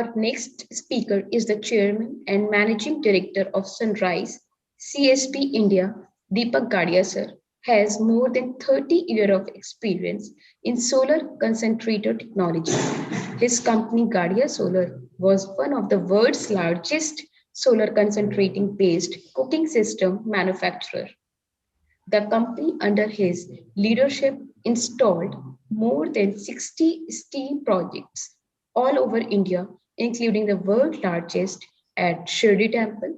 Our next speaker is the Chairman and Managing Director of Sunrise CSP India, Deepak Gadia sir, has more than 30 years of experience in solar concentrator technology. His company Gadia Solar was one of the world's largest solar concentrating based cooking system manufacturer. The company under his leadership installed more than 60 steam projects all over India, including the world's largest at Shirdi Temple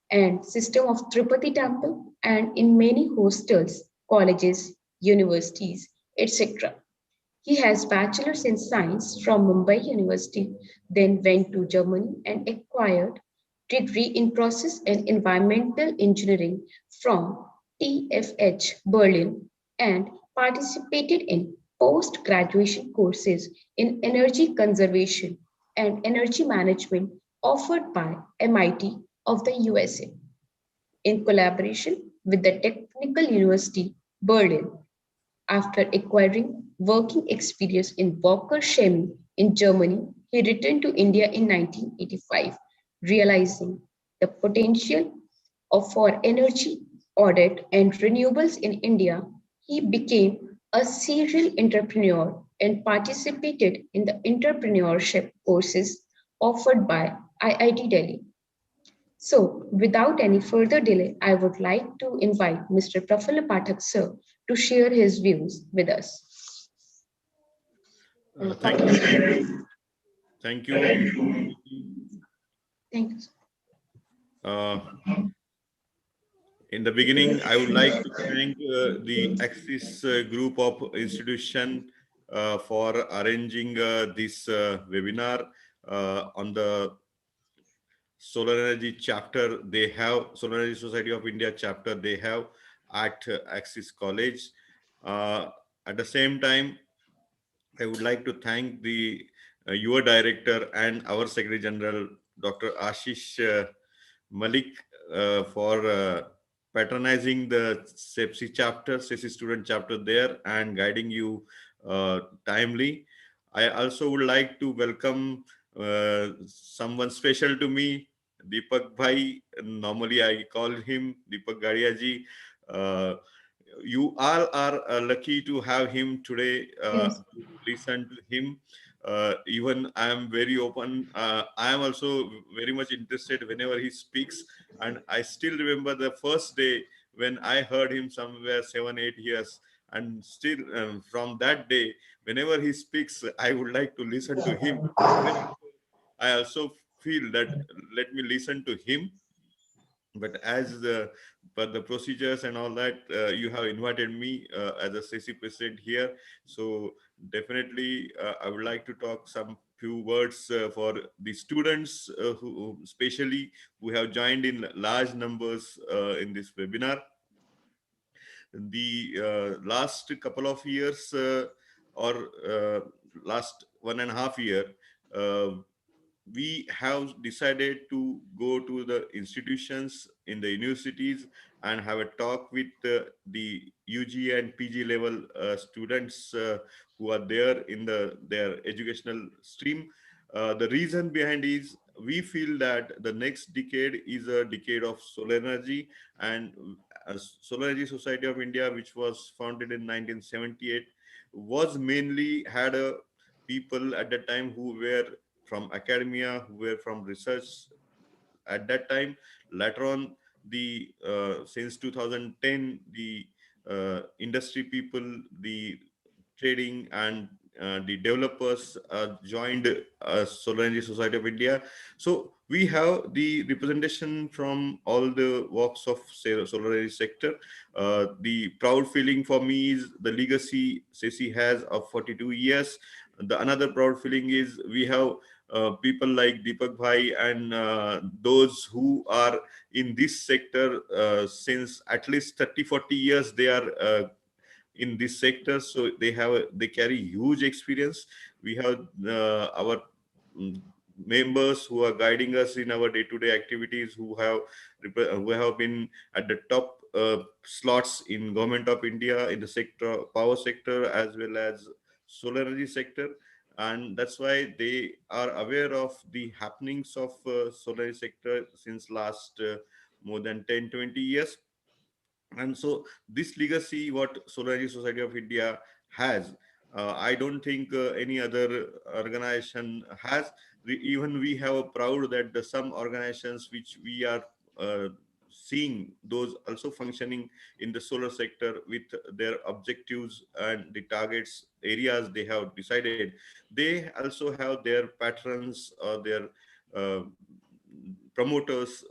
and system of Tirupati Temple and in many hostels, colleges, universities, etc. He has bachelor's in science from Mumbai University, then went to Germany and acquired degree in process and environmental engineering from TFH Berlin and participated in post-graduation courses in energy conservation and energy management offered by MIT of the USA in collaboration with the Technical University Berlin. After acquiring working experience in Walker Chemie in Germany, he returned to India in 1985, realizing the potential for energy audit and renewables in India. He became a serial entrepreneur and participated in the entrepreneurship courses offered by IIT Delhi. So, without any further delay, I would like to invite Mr. Prafulla Pathak sir to share his views with us. Thank you. Thank you. Thank you. Uh, in the beginning, I would like to thank the Axis group of institution for arranging this webinar on the solar energy chapter. They have Solar Energy Society of India chapter. They have at Axis College. At the same time, I would like to thank the your director and our Secretary General, Dr. Ashish Malik, for patronizing the SEPSI chapter, SESI student chapter there, and guiding you timely. I also would like to welcome someone special to me, Deepak Bhai. Normally, I call him Deepak Gadia ji. Uh, you all are lucky to have him today. Yes. To listen to him. Even I am very open. I am also very much interested whenever he speaks. And I still remember the first day when I heard him somewhere 7, 8 years. And still from that day, whenever he speaks, I would like to listen to him. I also feel that let me listen to him. But as the but the procedures and all that, you have invited me as a CC president here, so definitely I would like to talk some few words for the students who especially who have joined in large numbers in this webinar. The last couple of years or last 1.5 year, uh, we have decided to go to the institutions in the universities and have a talk with the UG and PG level students who are there in their educational stream. The reason behind is we feel that the next decade is a decade of solar energy, and Solar Energy Society of India, which was founded in 1978, was mainly had a people at that time who were from academia, who were from research at that time. Later on, the since 2010, the industry people, the trading and the developers joined Solar Energy Society of India. So we have the representation from all the walks of solar energy sector. The proud feeling for me is the legacy SESI has of 42 years. The another proud feeling is we have people like Deepak Bhai and those who are in this sector since at least 30, 40 years. They are in this sector, so they carry huge experience. We have our mm, members who are guiding us in our day-to-day activities, who have been at the top slots in government of India in the sector, power sector, as well as solar energy sector. and that's why they are aware of the happenings of solar sector since last more than 10-20 years. And so this legacy what Solar Energy Society of India has, I don't think any other organization has. Even we have a proud that some organizations which we are uh, seeing those also functioning in the solar sector with their objectives and the targets areas they have decided, they also have their patrons or their uh, promoters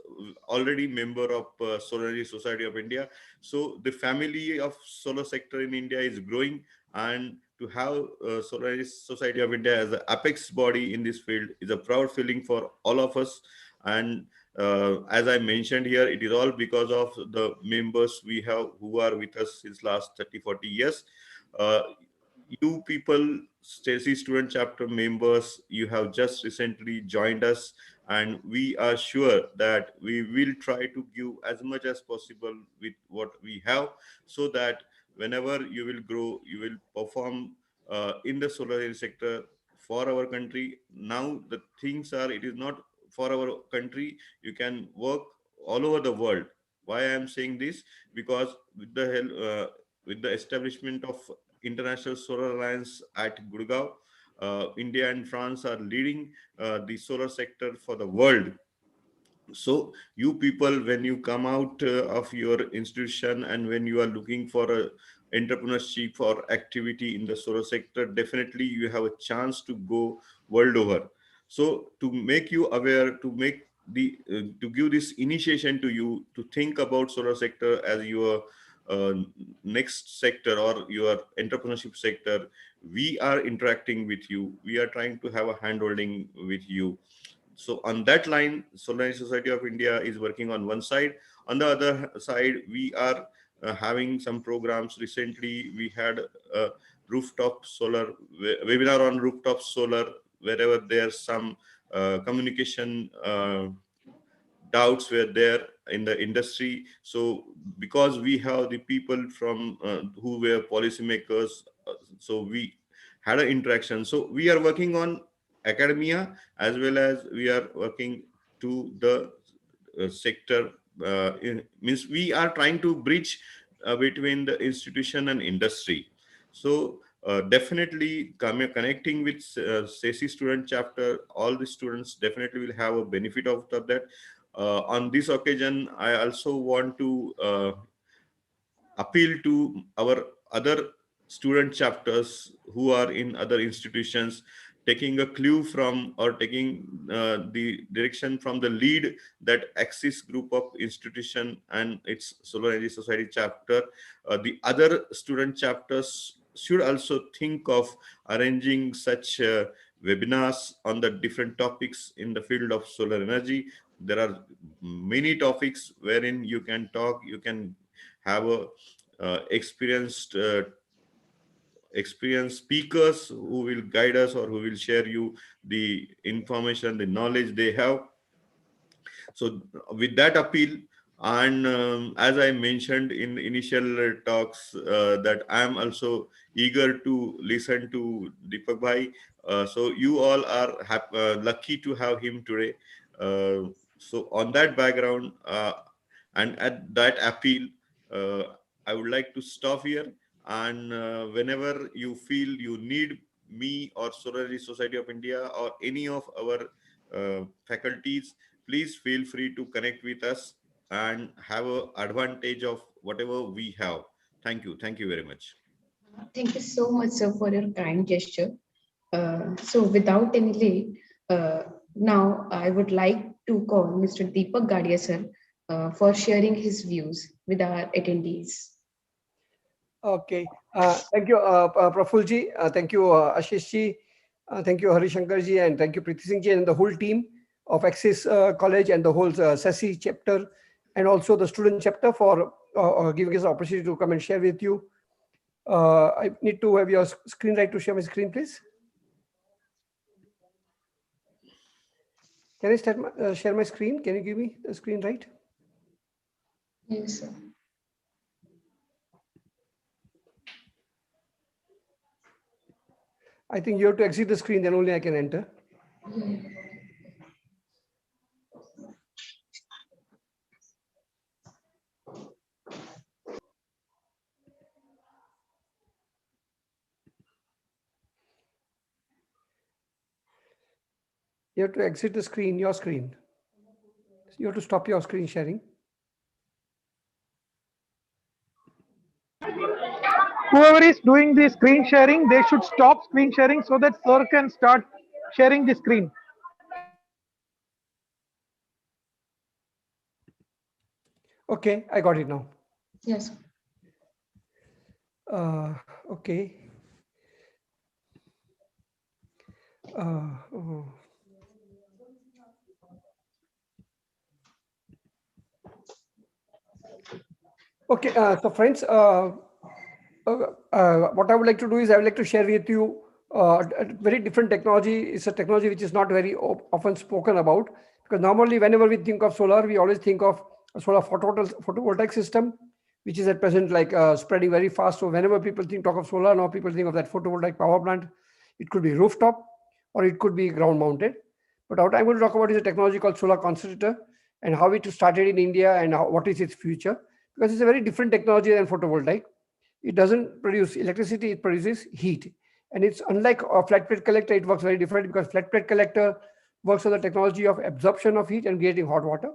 already member of Solar Energy Society of India. So the family of solar sector in India is growing, and to have Solar Energy Society of India as the apex body in this field is a proud feeling for all of us. And as I mentioned here, it is all because of the members we have who are with us since last 30-40 years. Uh, you people, Stacy Student Chapter members, you have just recently joined us, and we are sure that we will try to give as much as possible with what we have, so that whenever you will grow, you will perform in the solar energy sector for our country. Now the things are, it is not for our country, you can work all over the world. Why I am saying this? Because with the help, with the establishment of International Solar Alliance at Gurgaon, India and France are leading the solar sector for the world. So you people, when you come out of your institution and when you are looking for a entrepreneurship or activity in the solar sector, definitely you have a chance to go world over. So to make you aware, to make the to give this initiation to you to think about solar sector as your uh, next sector or your entrepreneurship sector, we are interacting with you, we are trying to have a handholding with you. So on that line, Solar Energy Society of India is working on one side. On the other side, we are having some programs. Recently we had a rooftop solar webinar on rooftop solar, wherever there's some communication doubts were there in the industry. So because we have the people from who were policymakers, so we had an interaction. So we are working on academia as well as we are working to the sector. Means we are trying to bridge between the institution and industry. So definitely connecting with SESI student chapter, all the students definitely will have a benefit of that. On this occasion, I also want to appeal to our other student chapters who are in other institutions, taking a clue from or taking the direction from the lead that Axis group of institution and its Solar Energy Society chapter. The other student chapters should also think of arranging such webinars on the different topics in the field of solar energy. There are many topics wherein you can talk, you can have a experienced speakers who will guide us or who will share you the information, the knowledge they have. So with that appeal, and as I mentioned in initial talks, that I am also eager to listen to Deepak Bhai. So you all are lucky to have him today. So on that background and at that appeal, uh, I would like to stop here. And whenever you feel you need me or Solar Energy Society of India or any of our faculties, please feel free to connect with us and have a advantage of whatever we have. Thank you very much. Thank you so much, sir, for your kind gesture. So, without any delay, now I would like to call Mr. Deepak Gadia, sir, for sharing his views with our attendees. Okay. Thank you, Prafulji. Thank you, Ashishji. Thank you, Harishankarji, and thank you, Preeti Singhji, and the whole team of Axis College and the whole SASI chapter, and also the student chapter for giving us the opportunity to come and share with you. I need to have your screen right to share my screen, please. Can I start share my screen? Can you give me the screen right? Yes, sir. I think you have to exit the screen, then only I can enter. You have to exit the screen, your screen. You have to stop your screen sharing. Whoever is doing the screen sharing, they should stop screen sharing so that sir can start sharing the screen. Okay, I got it now. Yes. Okay. Oh. Okay, so friends, what I would like to do is I would like to share with you a very different technology. It's a technology which is not very often spoken about, because normally whenever we think of solar, we always think of a solar photovoltaic system, which is at present like spreading very fast. So whenever people talk of solar, now people think of that photovoltaic power plant. It could be rooftop or it could be ground mounted. But what I'm going to talk about is a technology called solar concentrator, and how it started in India and what is its future, because it's a very different technology than photovoltaic. It doesn't produce electricity, it produces heat. And it's unlike a flat plate collector, it works very different, because flat plate collector works on the technology of absorption of heat and creating hot water.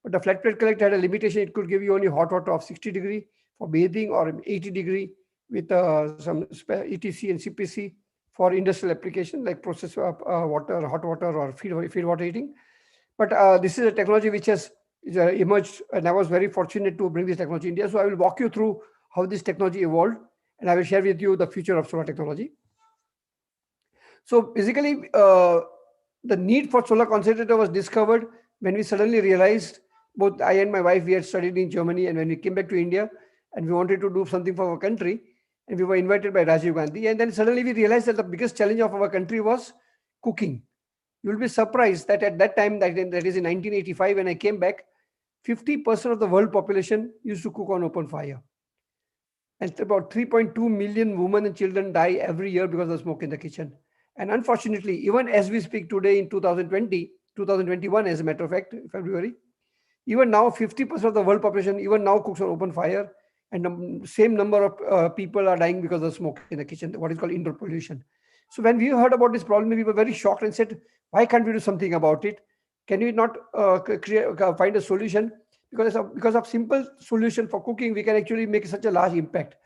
But the flat plate collector had a limitation. It could give you only hot water of 60 degree for bathing, or 80 degree with some ETC and CPC for industrial application like process water, hot water, or feed water heating. But this is a technology which has emerged, and I was very fortunate to bring this technology in India. So I will walk you through how this technology evolved, and I will share with you the future of solar technology. So basically, the need for solar concentrator was discovered when we suddenly realized, both I and my wife, we had studied in Germany, and when we came back to India and we wanted to do something for our country, and we were invited by Rajiv Gandhi, and then suddenly we realized that the biggest challenge of our country was cooking. You will be surprised that at that time, that is in 1985, when I came back, 50% of the world population used to cook on open fire. And about 3.2 million women and children die every year because of smoke in the kitchen. And unfortunately, even as we speak today in 2021, as a matter of fact, February, even now 50% of the world population even now cooks on open fire, and the same number of people are dying because of smoke in the kitchen, what is called indoor pollution. So when we heard about this problem, we were very shocked and said, why can't we do something about it? Can we not find a solution? Because of simple solution for cooking, we can actually make such a large impact.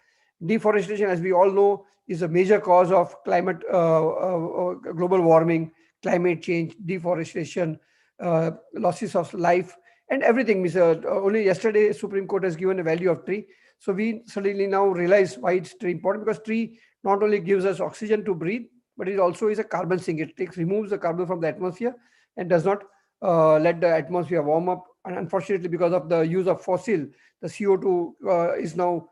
Deforestation, as we all know, is a major cause of climate, global warming, climate change, deforestation, losses of life, and everything. Only yesterday, Supreme Court has given a value of tree. So we suddenly now realize why it's tree important, because tree not only gives us oxygen to breathe, but it also is a carbon sink. It removes the carbon from the atmosphere and does not let the atmosphere warm up. And unfortunately, because of the use of fossil, the CO2 is now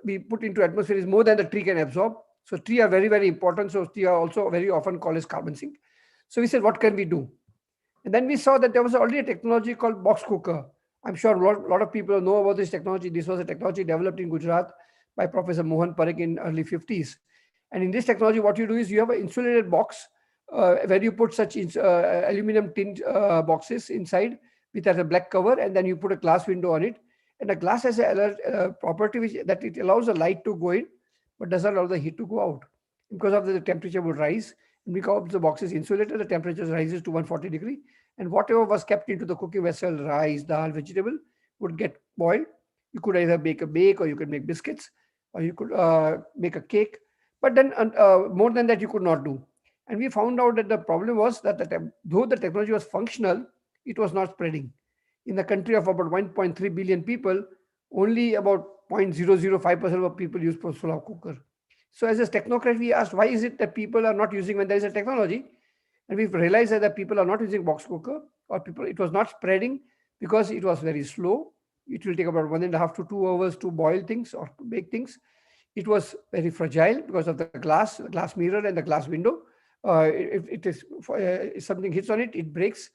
be put into atmosphere is more than the tree can absorb. So tree are very, very important. So tree are also very often called as carbon sink. So we said, what can we do? And then we saw that there was already a technology called box cooker. I'm sure a lot of people know about this technology. This was a technology developed in Gujarat by Professor Mohan Parekh in early 50s. And in this technology, what you do is you have an insulated box where you put such aluminum tin boxes inside with a black cover, and then you put a glass window on it. And the glass has a property that it allows the light to go in, but does not allow the heat to go out. Because of the temperature would rise, and because the box is insulated, the temperature rises to 140 degree, and whatever was kept into the cooking vessel, rice, dal, vegetable, would get boiled. You could either bake a bake, or you could make biscuits, or you could make a cake. But then more than that, you could not do. And we found out that the problem was that though the technology was functional, it was not spreading. In the country of about 1.3 billion people, only about 0.005% of people use solar cooker. So as a technocrat, we asked, why is it that people are not using when there is a technology? And we've realized that people are not using box cooker, or it was not spreading because it was very slow. It will take about 1.5 to 2 hours to boil things or to bake things. It was very fragile because of the glass mirror and the glass window. If something hits on it, it breaks.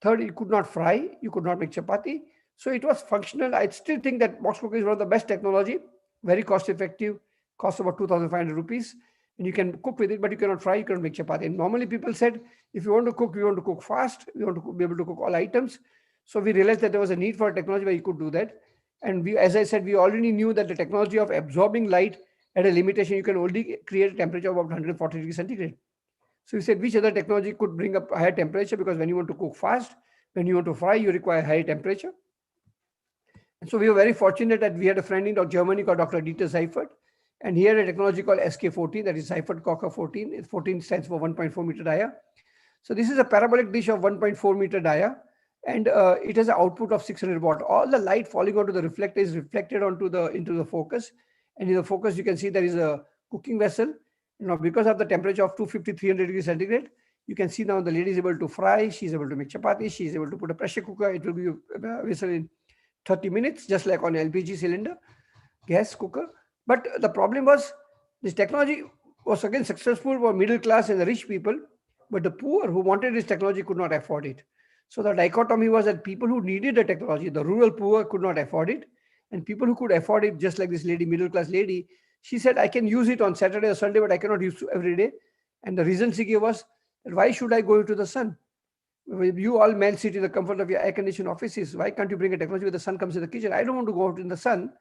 Third, it could not fry. You could not make chapati. So it was functional. I still think that box cooker is one of the best technology, very cost effective, cost about 2,500 rupees. and you can cook with it, but you cannot fry, you cannot make chapati. And normally people said, if you want to cook, we want to cook fast, we want to be able to cook all items. So we realized that there was a need for a technology where you could do that. And we, as I said, we already knew that the technology of absorbing light had a limitation. You can only create a temperature of about 140 degrees centigrade. So we said, which other technology could bring up higher temperature? Because when you want to cook fast, when you want to fry, you require high temperature. And so we were very fortunate that we had a friend in Germany called Dr. Dieter Seifert, and he had a technology called SK14, that is Seifert Kocher 14. 14 stands for 1.4 meter dia. So this is a parabolic dish of 1.4 meter dia, and it has an output of 600 watt. All the light falling onto the reflector is reflected into the focus, and in the focus you can see there is a cooking vessel. Now, because of the temperature of 250, 300 degrees centigrade, you can see now the lady is able to fry, she's able to make chapati, she's able to put a pressure cooker. It will be a vessel in 30 minutes, just like on LPG cylinder, gas cooker. But the problem was, this technology was again successful for middle class and the rich people, but the poor who wanted this technology could not afford it. So the dichotomy was that people who needed the technology, the rural poor, could not afford it, and people who could afford it, just like this lady, middle class lady, she said, I can use it on Saturday or Sunday, but I cannot use it every day. And the reason she gave was that why should I go into the sun? You all men sit in the comfort of your air-conditioned offices. Why can't you bring a technology where the sun comes in the kitchen? I don't want to go out in the sun.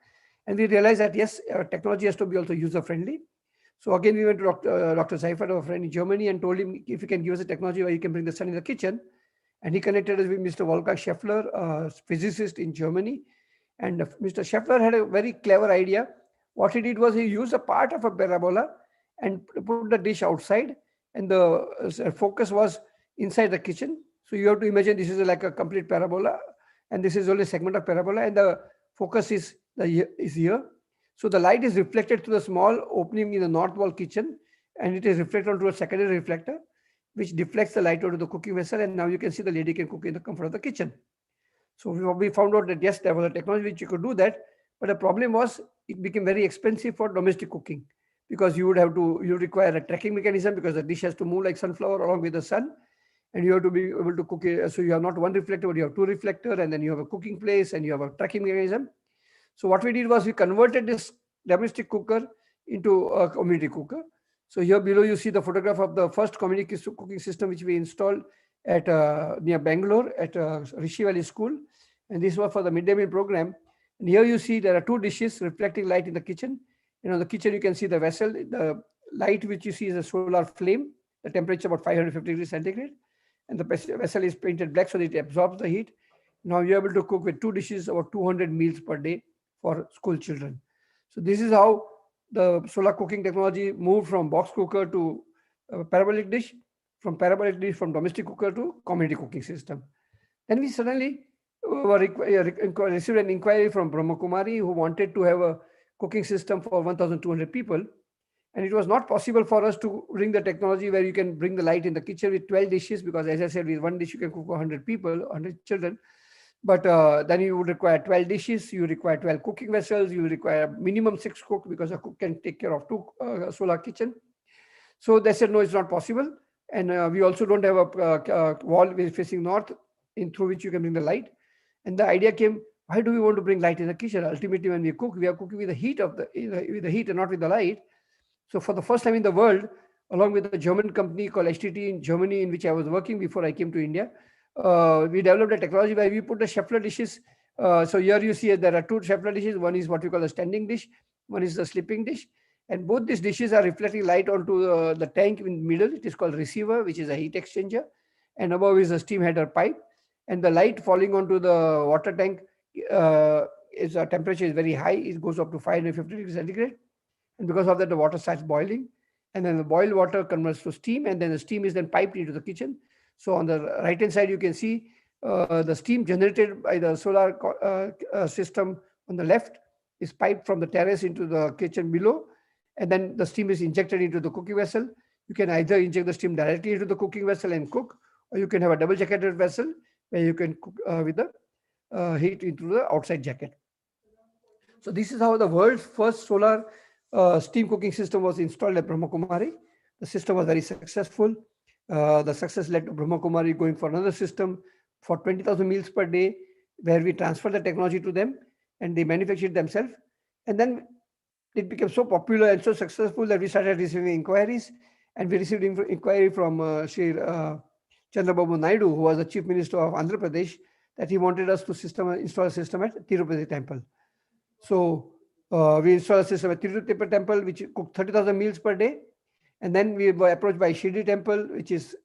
And we realized that, yes, technology has to be also user-friendly. So again, we went to Dr. Seifert, our friend in Germany, and told him if you can give us a technology where you can bring the sun in the kitchen. And he connected us with Mr. Wolfgang Scheffler, a physicist in Germany. And Mr. Scheffler had a very clever idea. What he did was he used a part of a parabola and put the dish outside, and the focus was inside the kitchen. So you have to imagine this is like a complete parabola, and this is only a segment of parabola, and the focus is here. So the light is reflected through the small opening in the north wall kitchen, and it is reflected onto a secondary reflector, which deflects the light onto the cooking vessel, and now you can see the lady can cook in the comfort of the kitchen. So we found out that yes, there was a technology which you could do that, but the problem was it became very expensive for domestic cooking, because you require a tracking mechanism, because the dish has to move like sunflower along with the sun, and you have to be able to cook it. So you have not one reflector, but you have two reflectors, and then you have a cooking place, and you have a tracking mechanism. So what we did was we converted this domestic cooker into a community cooker. So here below you see the photograph of the first community cooking system which we installed at near Bangalore at Rishi Valley School, and this was for the midday meal program. And here you see there are two dishes reflecting light in the kitchen. And on the kitchen you can see the vessel. The light which you see is a solar flame. The temperature about 550 degrees centigrade, and the vessel is painted black so that it absorbs the heat. Now you're able to cook with two dishes about 200 meals per day for school children. So this is how the solar cooking technology moved from box cooker to parabolic dish, from domestic cooker to community cooking system. Then we suddenly received an inquiry from Brahma Kumari, who wanted to have a cooking system for 1,200 people. And it was not possible for us to bring the technology where you can bring the light in the kitchen with 12 dishes, because as I said, with one dish you can cook for 100 people, 100 children. But then you would require 12 dishes, you require 12 cooking vessels, you require minimum 6 cooks, because a cook can take care of 2 solar kitchen. So they said, no, it's not possible. And we also don't have a wall facing north through which you can bring the light. And the idea came, why do we want to bring light in the kitchen? Ultimately, when we cook, we are cooking with the heat with the heat and not with the light. So for the first time in the world, along with a German company called HTT in Germany, in which I was working before I came to India, we developed a technology where we put the Scheffler dishes. So here you see there are 2 Scheffler dishes. One is what we call a standing dish. One is the sleeping dish. And both these dishes are reflecting light onto the tank in the middle. It is called receiver, which is a heat exchanger. And above is a steam header pipe. And the light falling onto the water tank temperature is very high. It goes up to 550 degrees centigrade. And because of that, the water starts boiling. And then the boiled water converts to steam. And then the steam is then piped into the kitchen. So on the right-hand side, you can see the steam generated by the solar system on the left is piped from the terrace into the kitchen below. And then the steam is injected into the cooking vessel. You can either inject the steam directly into the cooking vessel and cook, or you can have a double jacketed vessel where you can cook with the heat into the outside jacket. So this is how the world's first solar steam cooking system was installed at Brahma Kumari. The system was very successful. The success led to Brahma Kumari going for another system for 20,000 meals per day, where we transferred the technology to them and they manufactured themselves. And then it became so popular and so successful that we started receiving inquiries, and we received inquiry from Sri Chandrababu Naidu, who was the Chief Minister of Andhra Pradesh, that he wanted us to install a system at Tirupati temple. So we installed a system at Tirupati temple, which cooked 30,000 meals per day. And then we were approached by Shirdi temple, which is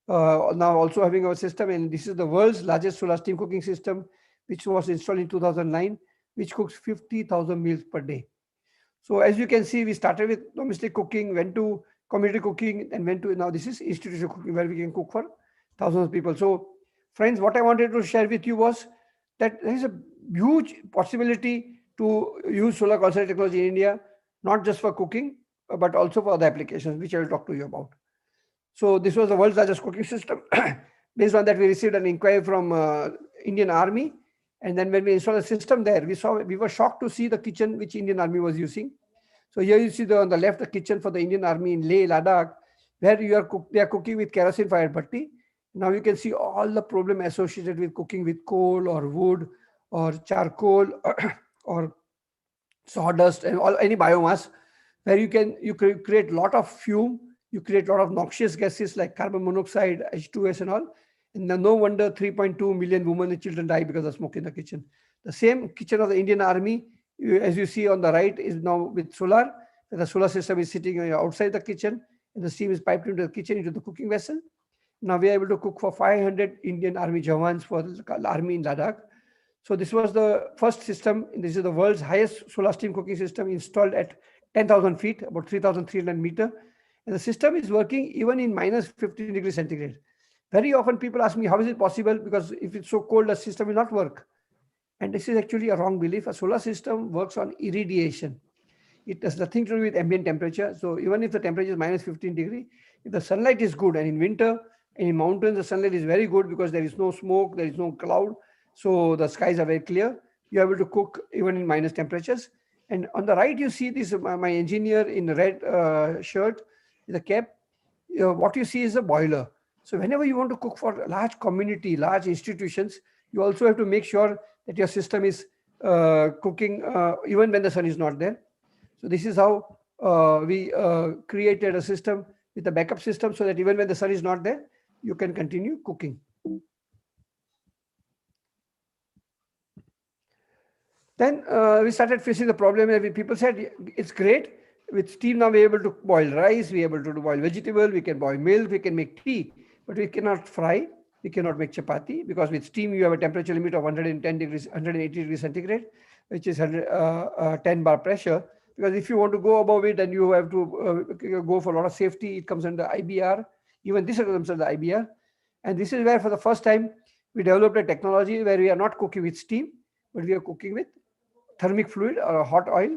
now also having our system. And this is the world's largest solar steam cooking system, which was installed in 2009, which cooks 50,000 meals per day. So as you can see, we started with domestic cooking, went to community cooking, and went to now this is institutional cooking, where we can cook for thousands of people. So friends, what I wanted to share with you was that there is a huge possibility to use solar concentrator technology in India, not just for cooking, but also for other applications, which I will talk to you about. So this was the world's largest cooking system. Based on that, we received an inquiry from Indian Army. And then when we installed the system there, we were shocked to see the kitchen which Indian Army was using. So here you see on the left, the kitchen for the Indian Army in Leh, Ladakh, where they are cooking with kerosene fired bhatti. Now you can see all the problem associated with cooking with coal or wood or charcoal or sawdust and any biomass, where you create a lot of fume, you create a lot of noxious gases like carbon monoxide, H2S and all. And no wonder 3.2 million women and children die because of smoke in the kitchen. The same kitchen of the Indian Army, as you see on the right, is now with solar. The solar system is sitting outside the kitchen, and the steam is piped into the kitchen, into the cooking vessel. Now we are able to cook for 500 Indian Army Jawans for the army in Ladakh. So this was the first system. This is the world's highest solar steam cooking system, installed at 10,000 feet, about 3,300 meters. And the system is working even in minus 15 degrees centigrade. Very often people ask me, how is it possible? Because if it's so cold, the system will not work. And this is actually a wrong belief. A solar system works on irradiation. It has nothing to do with ambient temperature. So even if the temperature is minus 15 degree, if the sunlight is good, and in winter and in mountains, the sunlight is very good because there is no smoke, there is no cloud. So the skies are very clear. You're able to cook even in minus temperatures. And on the right, you see this, my engineer in the red shirt, with a cap. What you see is a boiler. So whenever you want to cook for a large community, large institutions, you also have to make sure that your system is cooking even when the sun is not there. So this is how we created a system with a backup system, so that even when the sun is not there, you can continue cooking. Then we started facing the problem where people said, it's great. With steam now we're able to boil rice, we're able to boil vegetable, we can boil milk, we can make tea, but we cannot fry, we cannot make chapati, because with steam you have a temperature limit of 110 degrees, 180 degrees centigrade, which is 10 bar pressure. Because if you want to go above it, then you have to go for a lot of safety. It comes under IBR. Even this comes under IBR. And this is where for the first time we developed a technology where we are not cooking with steam, but we are cooking with thermic fluid or hot oil.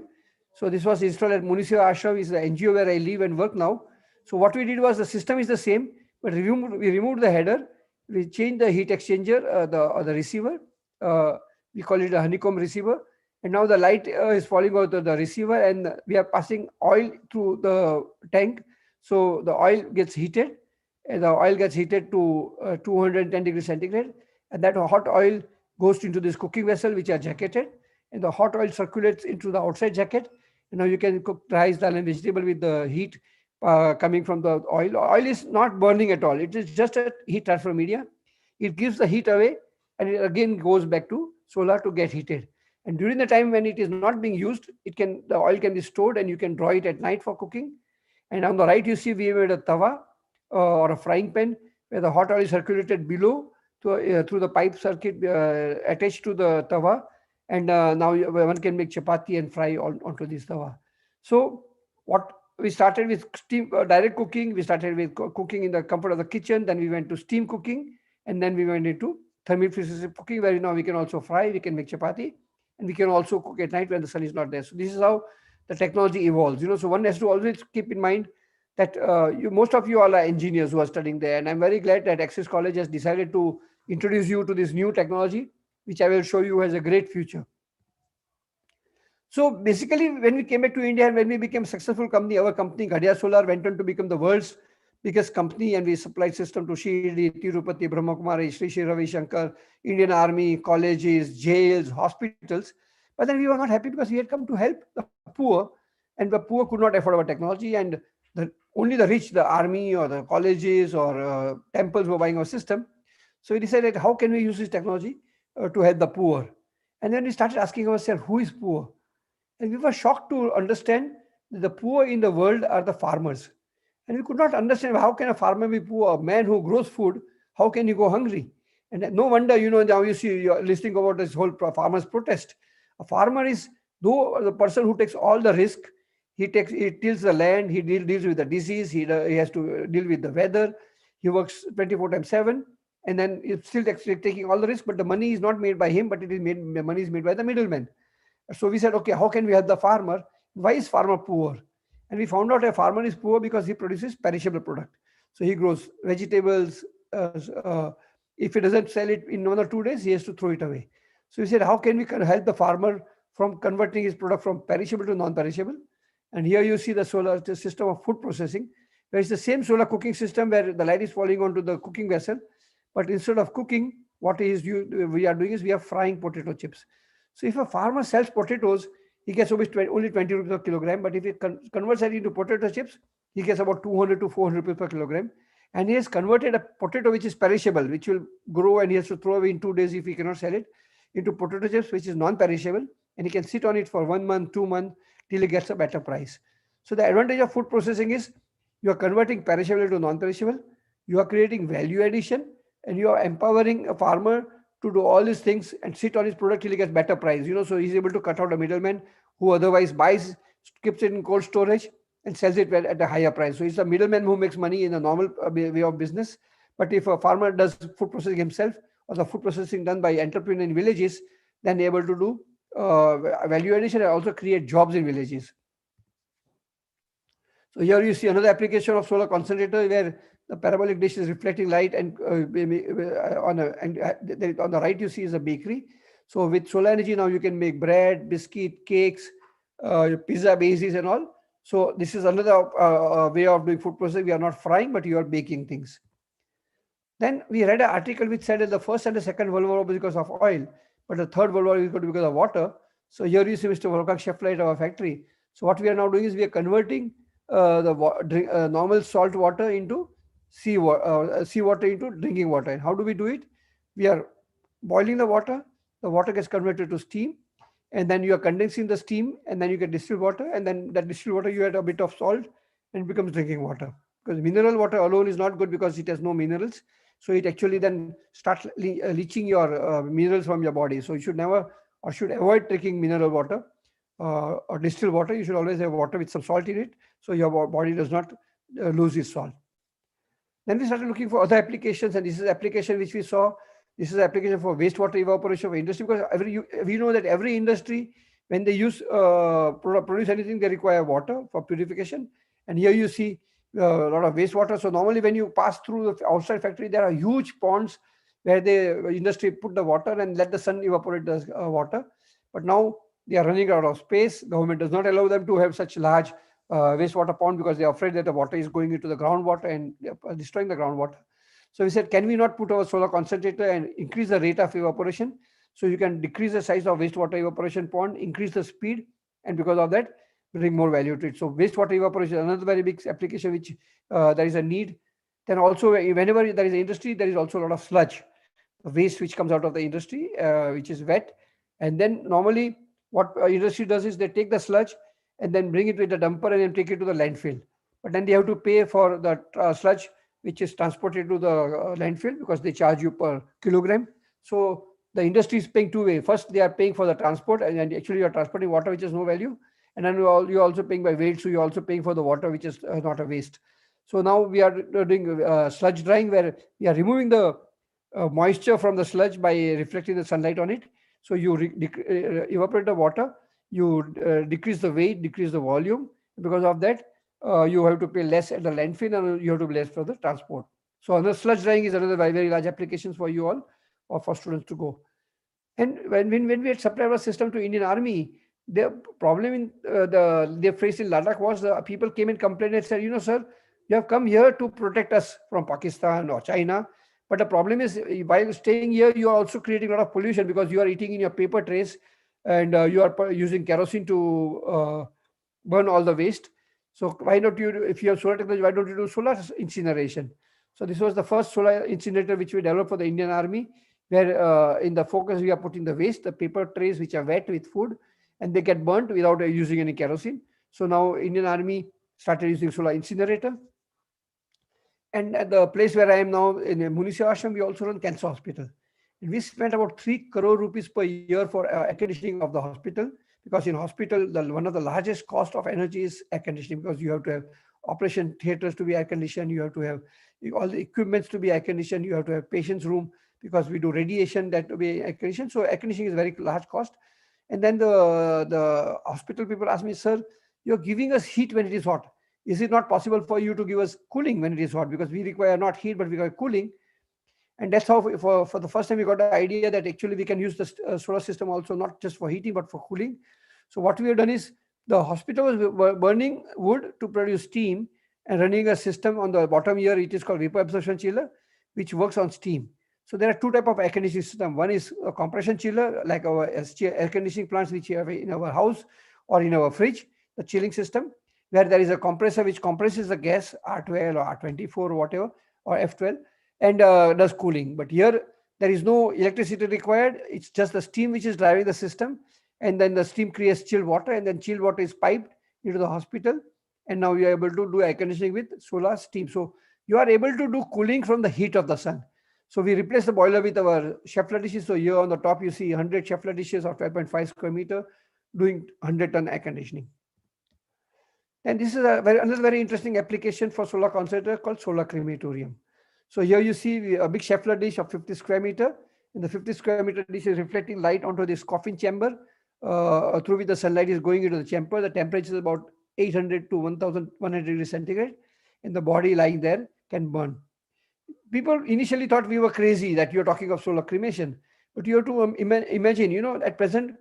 So this was installed at Munisio Ashram, is the NGO where I live and work now. So what we did was, the system is the same, but we removed the header, we changed the heat exchanger, the receiver. We call it a honeycomb receiver. And now the light is falling out of the receiver, and we are passing oil through the tank. So the oil gets heated, and the oil gets heated to 210 degrees centigrade. And that hot oil goes into this cooking vessel, which are jacketed. And the hot oil circulates into the outside jacket. And now you can cook rice, dal, and vegetable with the heat coming from the oil. Oil is not burning at all. It is just a heat transfer media. It gives the heat away, and it again goes back to solar to get heated. And during the time when it is not being used, the oil can be stored, and you can draw it at night for cooking. And on the right, you see we made a tawa or a frying pan, where the hot oil is circulated below through the pipe circuit attached to the tawa. And now one can make chapati and fry onto this tawa. So what we started with steam direct cooking. We started with cooking in the comfort of the kitchen. Then we went to steam cooking, and then we went into thermal cooking, where now we can also fry, we can make chapati, and we can also cook at night when the sun is not there. So this is how the technology evolves. So one has to always keep in mind that most of you all are engineers who are studying there, and I'm very glad that Access College has decided to introduce you to this new technology, which I will show you has a great future. So basically, when we came back to India and when we became a successful company, our company, Ghadia Solar, went on to become the world's biggest company, and we supplied system to Shirdi, Tirupati, Brahmakumari, Sri Ravi Shankar, Indian Army, colleges, jails, hospitals. But then we were not happy, because we had come to help the poor. and the poor could not afford our technology, and only the rich, the army or the colleges or temples were buying our system. So we decided, how can we use this technology to help the poor? And then we started asking ourselves, who is poor? And we were shocked to understand that the poor in the world are the farmers. And we could not understand, how can a farmer be poor? A man who grows food, how can he go hungry? And no wonder, now you see, you're listening about this whole farmers protest. A farmer is, though, the person who takes all the risk. He tills the land, he deals with the disease, he has to deal with the weather. He works 24/7, and then it's still taking all the risk, but the money is not made by him, but the money is made by the middleman. So we said, okay, how can we help the farmer? Why is farmer poor? And we found out a farmer is poor because he produces perishable product. So he grows vegetables. If he doesn't sell it in 1 or 2 days, he has to throw it away. So we said, how can we help the farmer from converting his product from perishable to non-perishable? And here you see the solar system of food processing, where it's the same solar cooking system where the light is falling onto the cooking vessel. But instead of cooking, what we are doing is we are frying potato chips. So if a farmer sells potatoes, he gets only 20 rupees per kilogram. But if he converts that into potato chips, he gets about 200 to 400 rupees per kilogram. And he has converted a potato which is perishable, which will grow and he has to throw away in 2 days if he cannot sell it, into potato chips, which is non-perishable. And he can sit on it for 1 month, 2 months, till he gets a better price. So the advantage of food processing is you are converting perishable to non-perishable, you are creating value addition, and you are empowering a farmer to do all these things and sit on his product till he gets better price. So he's able to cut out a middleman who otherwise buys, keeps it in cold storage and sells it at a higher price. So it's the middleman who makes money in a normal way of business. But if a farmer does food processing himself, or the food processing done by entrepreneurs in villages, then they're able to do value addition and also create jobs in villages. So here you see another application of solar concentrator where the parabolic dish is reflecting light, and on the right you see is a bakery. So with solar energy now you can make bread, biscuit, cakes, pizza bases and all. So this is another way of doing food processing. We are not frying, but you are baking things. Then we read an article which said that the first and the second World War was because of oil, but the third World War is because of water. So here you see Mr. Wolfgang Schäffler at our factory. So what we are now doing is we are converting the normal salt water into seawater into drinking water. And how do we do it? We are boiling the water gets converted to steam, and then you are condensing the steam, and then you get distilled water, and then that distilled water you add a bit of salt and it becomes drinking water. Because mineral water alone is not good because it has no minerals. So it actually then starts leaching your minerals from your body. So you should never or should avoid drinking mineral water or distilled water. You should always have water with some salt in it, so your body does not lose its salt. Then we started looking for other applications, and this is application which we saw. This is application for wastewater evaporation for industry, because we know that every industry, when they use produce anything, they require water for purification. And here you see a lot of wastewater. So normally when you pass through the outside factory, there are huge ponds where the industry put the water and let the sun evaporate the water. But now they are running out of space. Government does not allow them to have such large wastewater pond because they are afraid that the water is going into the groundwater and destroying the groundwater. So we said, can we not put our solar concentrator and increase the rate of evaporation? So you can decrease the size of wastewater evaporation pond, increase the speed, and because of that, bring more value to it. So wastewater evaporation is another very big application which there is a need. Then also, whenever there is an industry, there is also a lot of sludge, waste which comes out of the industry, which is wet. And then normally what industry does is they take the sludge and then bring it with the dumper and then take it to the landfill. But then they have to pay for the sludge which is transported to the landfill because they charge you per kilogram. So the industry is paying two ways. First, they are paying for the transport, and actually you are transporting water which is no value. And then you're also paying by weight, so you're also paying for the water which is not a waste. So now we are doing sludge drying, where we are removing the moisture from the sludge by reflecting the sunlight on it. So you evaporate the water, you decrease the weight, decrease the volume. Because of that, you have to pay less at the landfill and you have to pay less for the transport. So another sludge drying is another very, very large application for you all or for students to go. And when we had supplied our system to Indian Army, the problem they faced in Ladakh was the people came and complained and said, sir, you have come here to protect us from Pakistan or China. But the problem is, while staying here, you are also creating a lot of pollution because you are eating in your paper trays and you are using kerosene to burn all the waste. So why not you, if you have solar technology, why don't you do solar incineration? So this was the first solar incinerator which we developed for the Indian Army, where in the focus we are putting the waste, the paper trays which are wet with food, and they get burnt without using any kerosene. So now Indian Army started using solar incinerator. And at the place where I am now in Munisi Ashram, we also run cancer hospital. And we spent about 3 crore rupees per year for air conditioning of the hospital, because in hospital, one of the largest cost of energy is air conditioning, because you have to have operation theaters to be air conditioned, you have to have all the equipments to be air conditioned, you have to have patient's room, because we do radiation that to be air conditioned. So air conditioning is a very large cost. And then the hospital people ask me, sir, you're giving us heat when it is hot. Is it not possible for you to give us cooling when it is hot? Because we require not heat, but we require cooling. And that's how for the first time we got the idea that actually we can use the solar system also, not just for heating, but for cooling. So what we have done is the hospital was burning wood to produce steam and running a system on the bottom here. It is called vapor absorption chiller, which works on steam. So there are two types of air conditioning system. One is a compression chiller, like our air conditioning plants which we have in our house or in our fridge, the chilling system, where there is a compressor which compresses the gas R12 or R24 or whatever, or F12, and does cooling. But here there is no electricity required. It's just the steam which is driving the system, and then the steam creates chilled water, and then chilled water is piped into the hospital, and now you are able to do air conditioning with solar steam. So you are able to do cooling from the heat of the sun. So we replace the boiler with our Schaeffler dishes. So here on the top you see 100 Schaeffler dishes of 12.5 square meter doing 100-ton air conditioning. And this is another very interesting application for solar concentrator called solar crematorium. So here you see a big Schaeffler dish of 50 square meter. And the 50 square meter dish is reflecting light onto this coffin chamber, through which the sunlight is going into the chamber. The temperature is about 800 to 1100 degrees centigrade, and the body lying there can burn. People initially thought we were crazy that you're talking of solar cremation, but you have to imagine, at present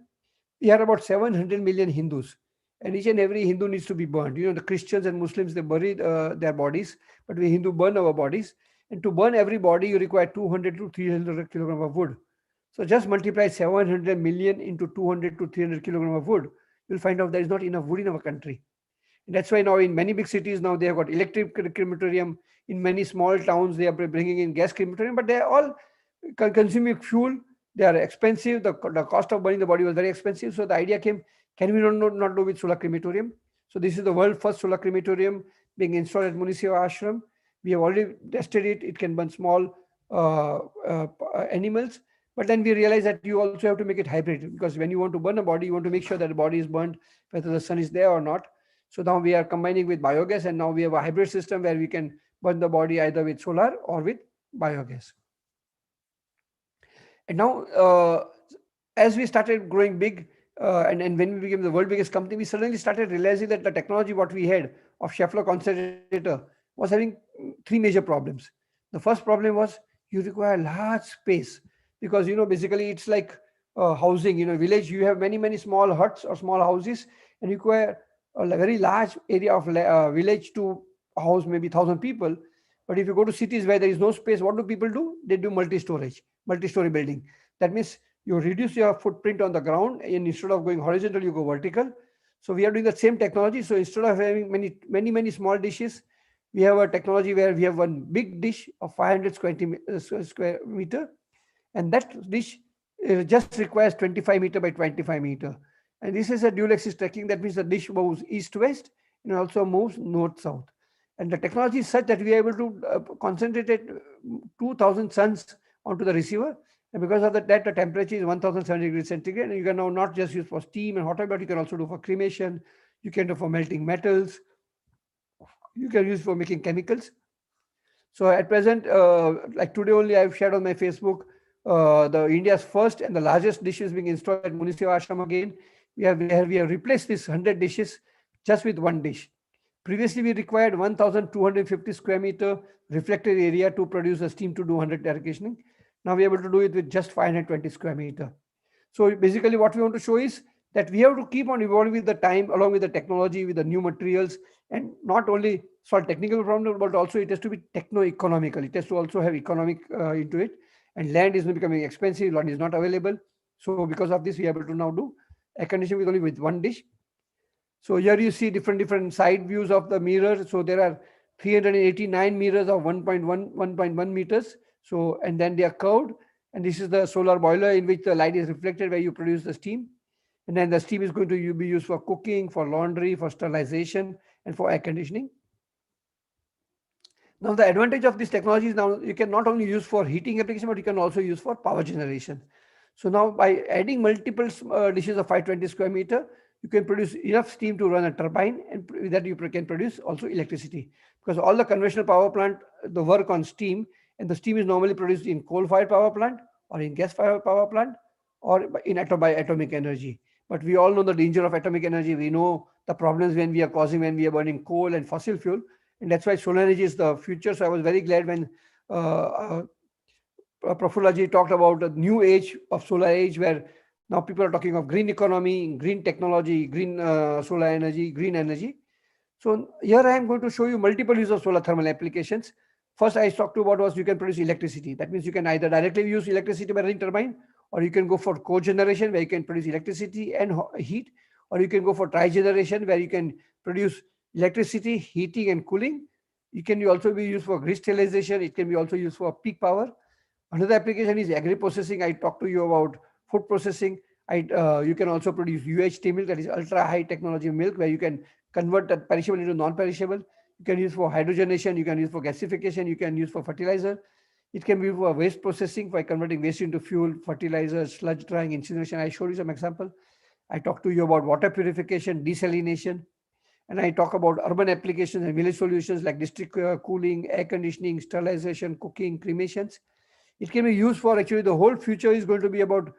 we are about 700 million Hindus, and each and every Hindu needs to be burned. The Christians and Muslims, they bury their bodies, but we Hindu burn our bodies. And to burn every body, you require 200 to 300 kilograms of wood. So just multiply 700 million into 200 to 300 kilograms of wood. You'll find out there is not enough wood in our country. And that's why now in many big cities, now they have got electric crematorium. In many small towns, they are bringing in gas crematorium, but they are all consuming fuel. They are expensive. The cost of burning the body was very expensive. So the idea came, can we not do with solar crematorium? So this is the world first solar crematorium being installed at Munisi Ashram. We have already tested it. It can burn small animals. But then we realized that you also have to make it hybrid, because when you want to burn a body, you want to make sure that the body is burnt whether the sun is there or not. So now we are combining with biogas, and now we have a hybrid system where we can burn the body either with solar or with biogas. And now, as we started growing big, and when we became the world biggest company, we suddenly started realizing that the technology what we had of Schaeffler concentrator was having three major problems. The first problem was you require large space, because basically it's like housing. Village, you have many small huts or small houses, and you require a very large area of village to house maybe 1,000 people. But if you go to cities where there is no space, what do people do? They do multi-story building. That means you reduce your footprint on the ground, and instead of going horizontal, you go vertical. So we are doing the same technology. So instead of having many small dishes, we have a technology where we have one big dish of 500 square meter, and that dish just requires 25 meter by 25 meter. And this is a dual axis tracking. That means the dish moves east-west and also moves north-south. And the technology is such that we are able to concentrate 2,000 suns onto the receiver. And because of that, the temperature is 1,070 degrees centigrade. And you can now not just use for steam and hot oil, but you can also do for cremation. You can do for melting metals. You can use for making chemicals. So at present, like today only, I've shared on my Facebook, the India's first and the largest dish is being installed at Munisi Ashram again. We have replaced this 100 dishes just with one dish. Previously, we required 1,250 square meter reflected area to produce a steam to do 100 air conditioning. Now we are able to do it with just 520 square meter. So basically what we want to show is that we have to keep on evolving with the time, along with the technology, with the new materials, and not only solve technical problems, but also it has to be techno-economical. It has to also have economic into it. And land is becoming expensive, land is not available. So because of this, we are able to now do air conditioning with only with one dish. So here you see different side views of the mirror. So there are 389 mirrors of 1.1 meters. So, and then they are curved. And this is the solar boiler in which the light is reflected, where you produce the steam. And then the steam is going to be used for cooking, for laundry, for sterilization, and for air conditioning. Now, the advantage of this technology is now you can not only use for heating application, but you can also use for power generation. So now by adding multiple dishes of 520 square meter, you can produce enough steam to run a turbine, and with that you can produce also electricity. Because all the conventional power plant, the work on steam, and the steam is normally produced in coal-fired power plant or in gas-fired power plant or by atomic energy. But we all know the danger of atomic energy. We know the problems when we are causing when we are burning coal and fossil fuel. And that's why solar energy is the future. So I was very glad when Prafullaji talked about the new age of solar age, where now people are talking of green economy, green technology, green solar energy, green energy. So here I am going to show you multiple use of solar thermal applications. First I talked about was you can produce electricity. That means you can either directly use electricity by running turbine, or you can go for cogeneration where you can produce electricity and heat, or you can go for trigeneration where you can produce electricity, heating and cooling. It can also be used for grid sterilization. It can be also used for peak power. Another application is agri-processing. I talked to you about food processing. You can also produce UHT milk, that is ultra high technology milk, where you can convert that perishable into non-perishable. You can use for hydrogenation, you can use for gasification, you can use for fertilizer. It can be for waste processing, by converting waste into fuel, fertilizer, sludge drying, incineration. I showed you some example. I talked to you about water purification, desalination, and I talk about urban applications and village solutions like district cooling, air conditioning, sterilization, cooking, cremations. It can be used for, actually the whole future is going to be about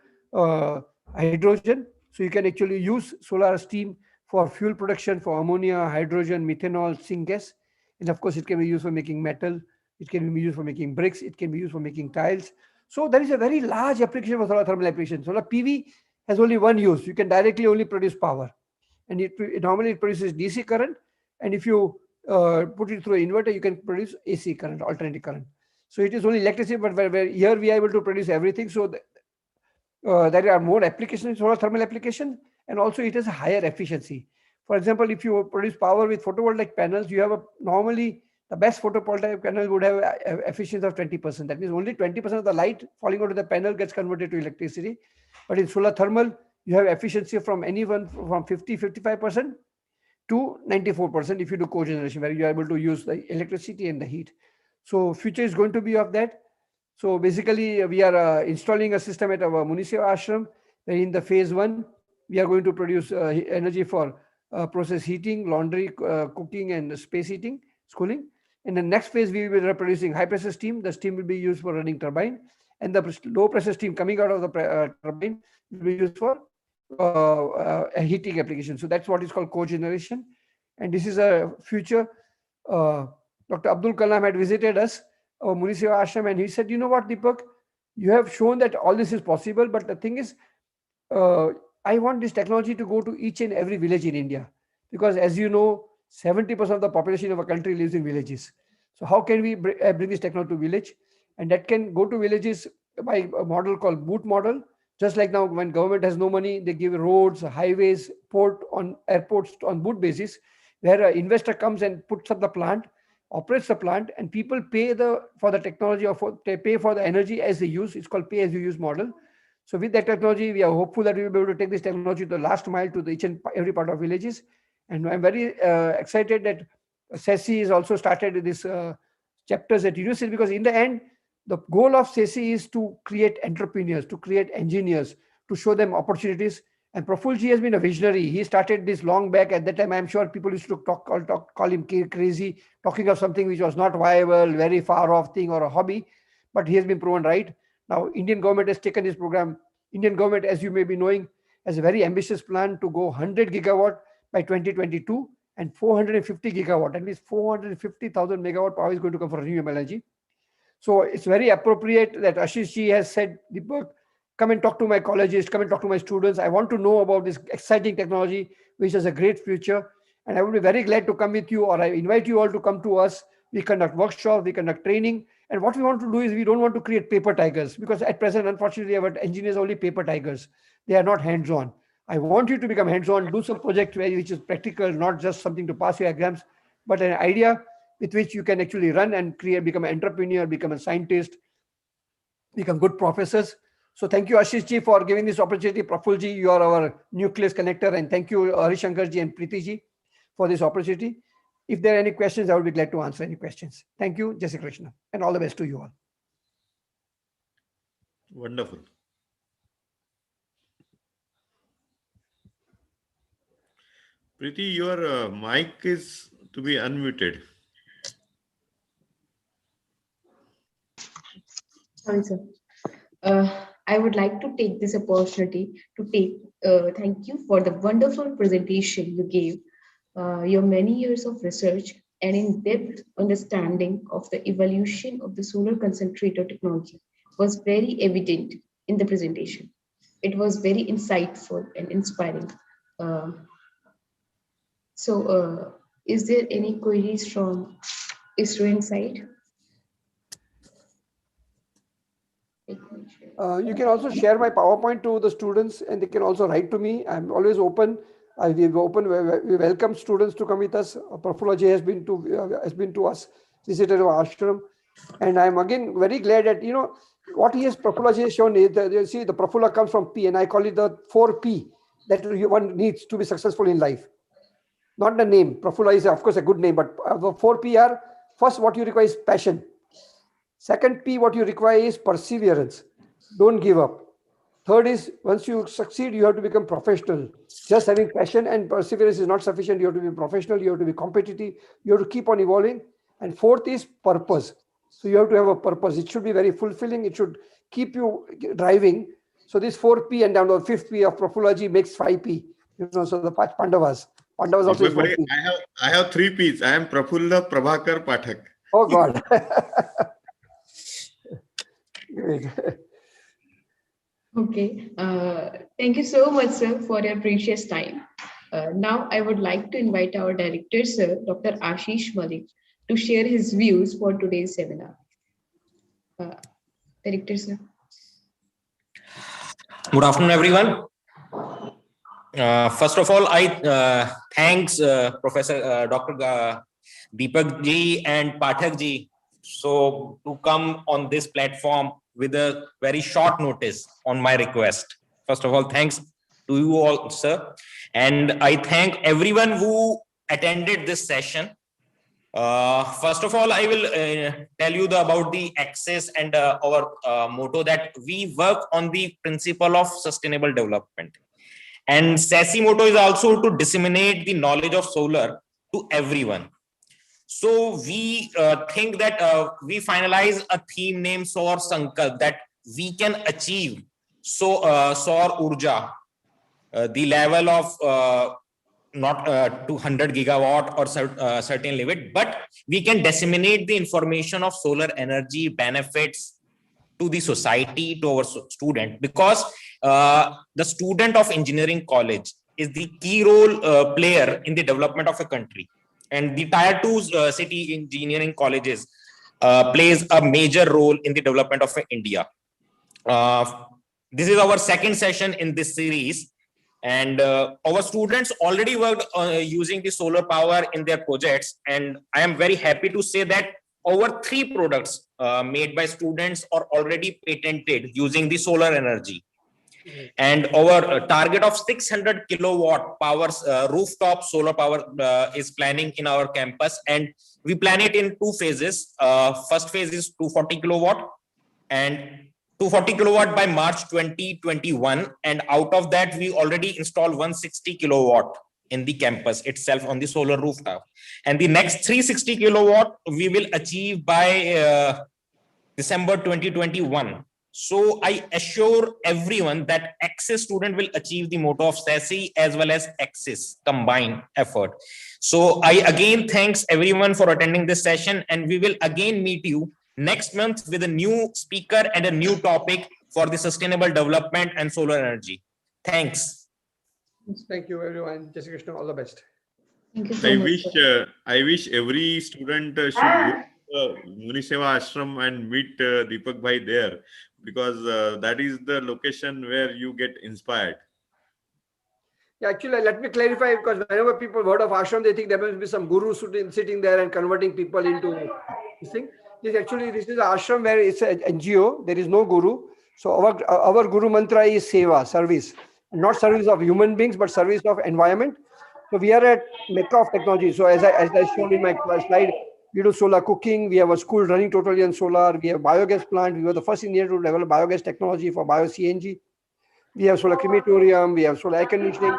hydrogen. So you can actually use solar steam for fuel production, for ammonia, hydrogen, methanol, syngas. And of course, it can be used for making metal. It can be used for making bricks. It can be used for making tiles. So there is a very large application for solar thermal application. Solar PV has only one use. You can directly only produce power. And normally it produces DC current. And if you put it through an inverter, you can produce AC current, alternating current. So it is only electricity, but where here we are able to produce everything. So there are more applications in solar thermal application, and also it has a higher efficiency. For example, if you produce power with photovoltaic panels, you have normally the best photovoltaic panel would have efficiency of 20%. That means only 20% of the light falling onto the panel gets converted to electricity. But in solar thermal, you have efficiency from anyone from 55% to 94% if you do cogeneration, where you are able to use the electricity and the heat. So future is going to be of that. So basically, we are installing a system at our Muniseva ashram, where in the phase 1, we are going to produce energy for process heating, laundry, cooking, and space heating, schooling. In the next phase, we will be producing high pressure steam. The steam will be used for running turbine, and the low pressure steam coming out of the turbine will be used for a heating application. So that's what is called cogeneration. And this is a future. Dr. Abdul Kalam had visited us, our Muniseva ashram, and he said, you know what, Deepak, you have shown that all this is possible, but the thing is, I want this technology to go to each and every village in India, because as you know, 70% of the population of a country lives in villages. So how can we bring this technology to village? And that can go to villages by a model called boot model. Just like now, when government has no money, they give roads, highways, airports on boot basis, where an investor comes and puts up the plant, operates the plant, and people pay for the technology, or they pay for the energy as they use. It's called pay as you use model. So with that technology, we are hopeful that we will be able to take this technology to the last mile, to each and every part of villages. And I'm very excited that SESI has also started this chapters at university, because in the end, the goal of SESI is to create entrepreneurs, to create engineers, to show them opportunities. And Prafulji has been a visionary. He started this long back. At that time, I'm sure people used to call him crazy, talking of something which was not viable, very far off thing, or a hobby. But he has been proven right. Now, Indian government has taken this program. Indian government, as you may be knowing, has a very ambitious plan to go 100 gigawatt by 2022 and 450 gigawatt. That means 450,000 megawatt power is going to come from renewable energy. So it's very appropriate that Ashish ji has said, Deepak, come and talk to my colleges, come and talk to my students. I want to know about this exciting technology, which has a great future. And I would be very glad to come with you, or I invite you all to come to us. We conduct workshops, we conduct training. And what we want to do is, we don't want to create paper tigers, because at present, unfortunately, our engineers are only paper tigers. They are not hands-on. I want you to become hands-on, do some project which is practical, not just something to pass your exams, but an idea with which you can actually run and create, become an entrepreneur, become a scientist, become good professors. So thank you, Ashish ji, for giving this opportunity. Praful ji, you are our nucleus connector, and thank you, Harishankar ji and Preeti ji, for this opportunity. If there are any questions, I would be glad to answer any questions. Thank you, Jai Shri Krishna, and all the best to you all. Wonderful. Preeti, your mic is to be unmuted. Sorry, sir. I would like to take this opportunity to thank you for the wonderful presentation you gave. Your many years of research and in-depth understanding of the evolution of the solar concentrator technology was very evident in the presentation. It was very insightful and inspiring. Uh, is there any queries from student side? You can also share my PowerPoint to the students, and they can also write to me. I'm always open. We welcome students to come with us. Prafula ji has been to us, visited our ashram, and I'm again very glad that what Prafula ji has shown is that you see the Prafula comes from P, and I call it the 4P that one needs to be successful in life. Not the name. Prafula is of course a good name, but the 4P are: first, what you require is passion. Second P, what you require is perseverance. Don't give up. Third is, once you succeed, you have to become professional. Just having passion and perseverance is not sufficient. You have to be professional. You have to be competitive. You have to keep on evolving. And fourth is purpose. So you have to have a purpose. It should be very fulfilling. It should keep you driving. So this 4P and down the 5th P of Prafulaji makes 5P. So the Pandavas. Pandavas also is 4P. I have 3 Ps. I am Prafulla, Prabhakar, Pathak. Oh God. Great. Okay. Thank you so much, sir, for your precious time. Now, I would like to invite our director, sir, Dr. Ashish Malik, to share his views for today's seminar. Director, sir. Good afternoon, everyone. First of all, I thanks Professor Dr. Deepak ji and Pathak ji to come on this platform with a very short notice on my request. First of all, thanks to you all, sir. And I thank everyone who attended this session. First of all, I will tell you about the access and our motto that we work on the principle of sustainable development. And SASI motto is also to disseminate the knowledge of solar to everyone. So we think that we finalize a theme named SAUR SANKALP that we can achieve SAUR Urja, the level of not 200 gigawatt or certain limit, but we can disseminate the information of solar energy benefits to the society, to our student, because the student of engineering college is the key role player in the development of a country. And the tier 2 city engineering colleges plays a major role in the development of India. This is our second session in this series, and our students already worked using the solar power in their projects. And I am very happy to say that over 3 products made by students are already patented using the solar energy. And our target of 600 kilowatt powers rooftop solar power is planning in our campus, and we plan it in 2 phases. First phase is 240 kilowatt and 240 kilowatt by March 2021, and out of that we already installed 160 kilowatt in the campus itself on the solar rooftop, and the next 360 kilowatt we will achieve by December 2021. So I assure everyone that Access student will achieve the motto of SASI as well as Access combined effort. So I again thanks everyone for attending this session, and we will again meet you next month with a new speaker and a new topic for the sustainable development and solar energy. Thanks. Thank you, everyone. Jai Shri Krishna, all the best. Thank you so much. I wish every student should go to Muniseva Ashram and meet Deepak Bhai there, because that is the location where you get inspired. Yeah, actually, let me clarify, because whenever people heard of ashram, they think there must be some guru sitting there and converting people into this thing. This is an ashram where it's an NGO. There is no guru. So our guru mantra is seva, service, not service of human beings, but service of environment. So we are at mecca of technology. So as I shown in my slide, we do solar cooking. We have a school running totally on solar. We have biogas plant. We were the first in India to develop biogas technology for bio CNG. We have solar crematorium, we have solar air conditioning.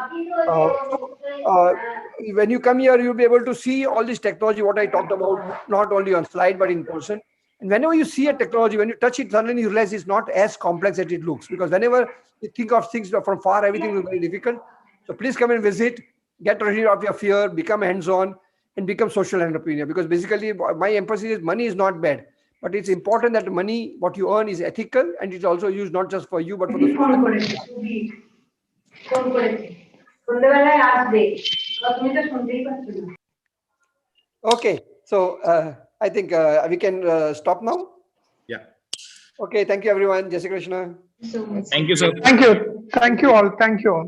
When you come here, you'll be able to see all this technology, what I talked about, not only on slide, but in person. And whenever you see a technology, when you touch it, suddenly you realize it's not as complex as it looks. Because whenever you think of things from far, everything is very difficult. So please come and visit, get rid of your fear, become hands-on, and become social entrepreneur. Because basically, my emphasis is money is not bad. But it's important that money, what you earn, is ethical, and it's also used not just for you, but for the society. Okay, so I think we can stop now. Yeah. Okay, thank you everyone. Jai Shri Krishna. So much. Thank you, sir. Thank you. Thank you all. Thank you all.